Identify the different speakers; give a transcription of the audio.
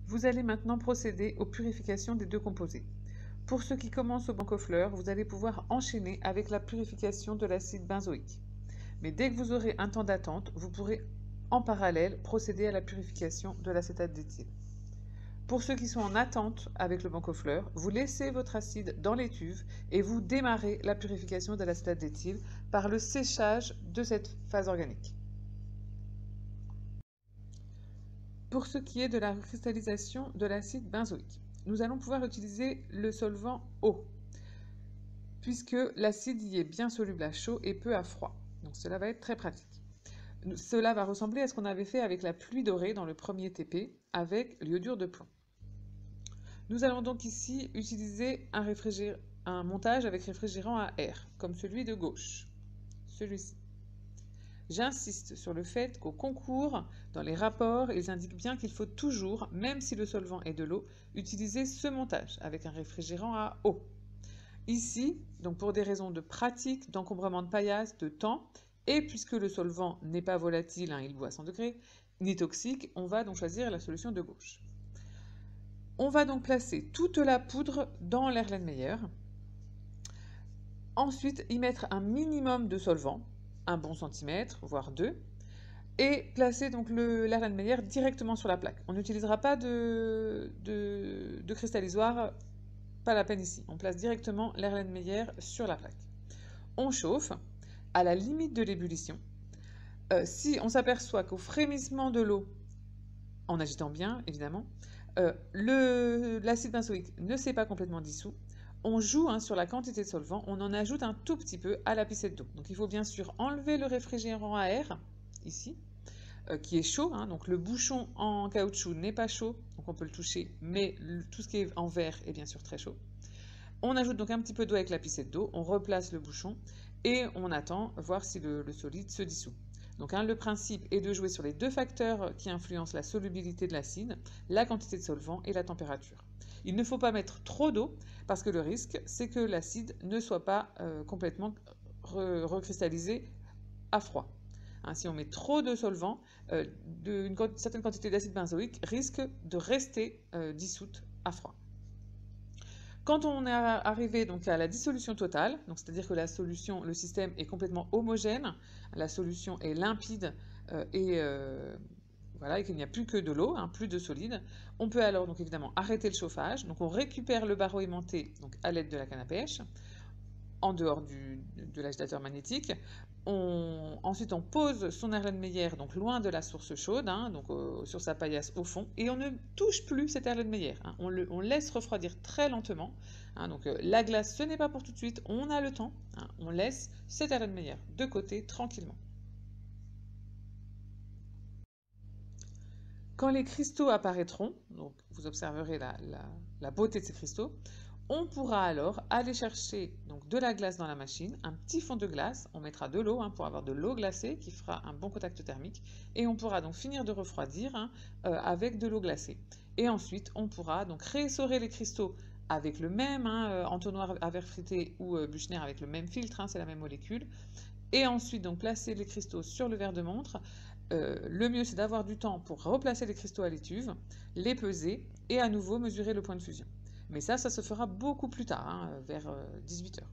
Speaker 1: Vous allez maintenant procéder aux purifications des deux composés. Pour ceux qui commencent au bancofleur, vous allez pouvoir enchaîner avec la purification de l'acide benzoïque. Mais dès que vous aurez un temps d'attente, vous pourrez en parallèle procéder à la purification de l'acétate d'éthyle. Pour ceux qui sont en attente avec le bancofleur, vous laissez votre acide dans l'étuve et vous démarrez la purification de l'acétate d'éthyle par le séchage de cette phase organique. Pour ce qui est de la cristallisation de l'acide benzoïque, nous allons pouvoir utiliser le solvant eau, puisque l'acide y est bien soluble à chaud et peu à froid. Donc cela va être très pratique. Cela va ressembler à ce qu'on avait fait avec la pluie dorée dans le premier TP avec l'iodure de plomb. Nous allons donc ici utiliser un montage avec réfrigérant à air, comme celui de gauche, celui-ci. J'insiste sur le fait qu'au concours, dans les rapports, ils indiquent bien qu'il faut toujours, même si le solvant est de l'eau, utiliser ce montage avec un réfrigérant à eau. Ici, donc pour des raisons de pratique, d'encombrement de paillasse, de temps, et puisque le solvant n'est pas volatile, il bout à 100 degrés, ni toxique, on va donc choisir la solution de gauche. On va donc placer toute la poudre dans l'Erlenmeyer. Ensuite, y mettre un minimum de solvant, un bon centimètre, voire 2, et placer donc l'Erlenmeyer directement sur la plaque. On n'utilisera pas de cristallisoire, pas la peine ici. On place directement l'Erlenmeyer sur la plaque. On chauffe à la limite de l'ébullition. Si on s'aperçoit qu'au frémissement de l'eau, en agitant bien évidemment, l'acide benzoïque ne s'est pas complètement dissous, on joue sur la quantité de solvant, on en ajoute un tout petit peu à la piscette d'eau. Donc il faut bien sûr enlever le réfrigérant à air, ici, qui est chaud, donc le bouchon en caoutchouc n'est pas chaud, donc on peut le toucher, mais tout ce qui est en verre est bien sûr très chaud. On ajoute donc un petit peu d'eau avec la piscette d'eau, on replace le bouchon et on attend voir si le solide se dissout. Donc le principe est de jouer sur les deux facteurs qui influencent la solubilité de l'acide, la quantité de solvant et la température. Il ne faut pas mettre trop d'eau parce que le risque, c'est que l'acide ne soit pas complètement recristallisé à froid. Si on met trop de solvant, une certaine quantité d'acide benzoïque risque de rester dissoute à froid. Quand on est arrivé donc à la dissolution totale, c'est-à-dire que la solution, le système est complètement homogène, la solution est limpide voilà, et qu'il n'y a plus que de l'eau, plus de solide, on peut alors donc évidemment arrêter le chauffage. Donc on récupère le barreau aimanté à l'aide de la canne à pêche, en dehors de l'agitateur magnétique. Ensuite, on pose son Erlenmeyer donc loin de la source chaude, sur sa paillasse au fond, et on ne touche plus cet Erlenmeyer. On laisse refroidir très lentement. Donc la glace, ce n'est pas pour tout de suite, on a le temps. On laisse cet Erlenmeyer de côté tranquillement. Quand les cristaux apparaîtront, donc vous observerez la beauté de ces cristaux, on pourra alors aller chercher donc de la glace dans la machine, un petit fond de glace, on mettra de l'eau pour avoir de l'eau glacée qui fera un bon contact thermique, et on pourra donc finir de refroidir avec de l'eau glacée. Et ensuite, on pourra donc réessorer les cristaux avec le même entonnoir à verre frité ou Büchner avec le même filtre, c'est la même molécule, et ensuite donc placer les cristaux sur le verre de montre. Le mieux c'est d'avoir du temps pour replacer les cristaux à l'étuve, les peser et à nouveau mesurer le point de fusion. Mais ça se fera beaucoup plus tard, vers 18 h.